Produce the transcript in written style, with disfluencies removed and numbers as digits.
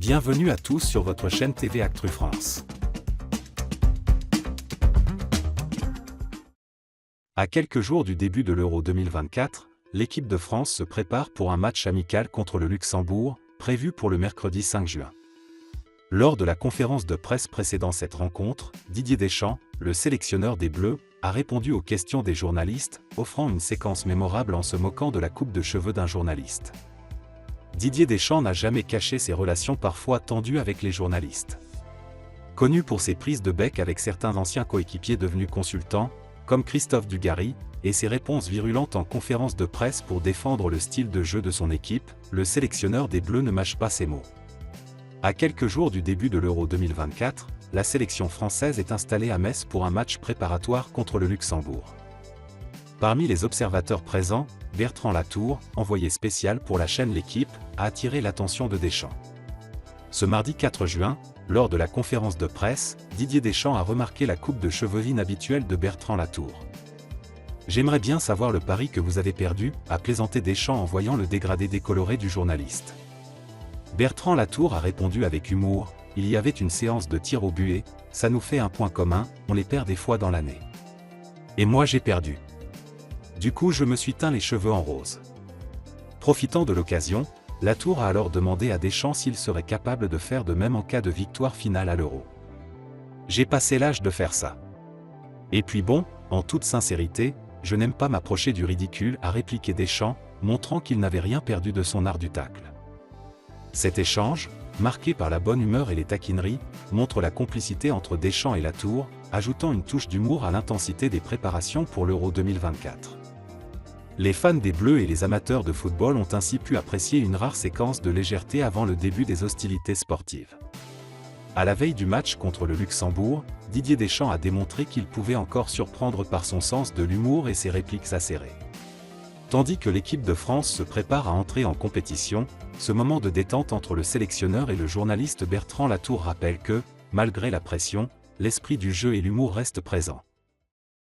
Bienvenue à tous sur votre chaîne TV Actu France. À quelques jours du début de l'Euro 2024, l'équipe de France se prépare pour un match amical contre le Luxembourg, prévu pour le mercredi 5 juin. Lors de la conférence de presse précédant cette rencontre, Didier Deschamps, le sélectionneur des Bleus, a répondu aux questions des journalistes, offrant une séquence mémorable en se moquant de la coupe de cheveux d'un journaliste. Didier Deschamps n'a jamais caché ses relations parfois tendues avec les journalistes. Connu pour ses prises de bec avec certains anciens coéquipiers devenus consultants, comme Christophe Dugarry, et ses réponses virulentes en conférence de presse pour défendre le style de jeu de son équipe, le sélectionneur des Bleus ne mâche pas ses mots. À quelques jours du début de l'Euro 2024, la sélection française est installée à Metz pour un match préparatoire contre le Luxembourg. Parmi les observateurs présents, Bertrand Latour, envoyé spécial pour la chaîne L'Équipe, a attiré l'attention de Deschamps. Ce mardi 4 juin, lors de la conférence de presse, Didier Deschamps a remarqué la coupe de cheveux inhabituelle de Bertrand Latour. « J'aimerais bien savoir le pari que vous avez perdu », a plaisanté Deschamps en voyant le dégradé décoloré du journaliste. Bertrand Latour a répondu avec humour, « Il y avait une séance de tir au but et, ça nous fait un point commun, on les perd des fois dans l'année. Et moi j'ai perdu. Du coup je me suis teint les cheveux en rose. » Profitant de l'occasion, Latour a alors demandé à Deschamps s'il serait capable de faire de même en cas de victoire finale à l'Euro. « J'ai passé l'âge de faire ça. Et puis bon, en toute sincérité, je n'aime pas m'approcher du ridicule », a répliqué Deschamps, montrant qu'il n'avait rien perdu de son art du tacle. Cet échange, marqué par la bonne humeur et les taquineries, montre la complicité entre Deschamps et Latour, ajoutant une touche d'humour à l'intensité des préparations pour l'Euro 2024. Les fans des Bleus et les amateurs de football ont ainsi pu apprécier une rare séquence de légèreté avant le début des hostilités sportives. À la veille du match contre le Luxembourg, Didier Deschamps a démontré qu'il pouvait encore surprendre par son sens de l'humour et ses répliques acérées. Tandis que l'équipe de France se prépare à entrer en compétition, ce moment de détente entre le sélectionneur et le journaliste Bertrand Latour rappelle que, malgré la pression, l'esprit du jeu et l'humour restent présents.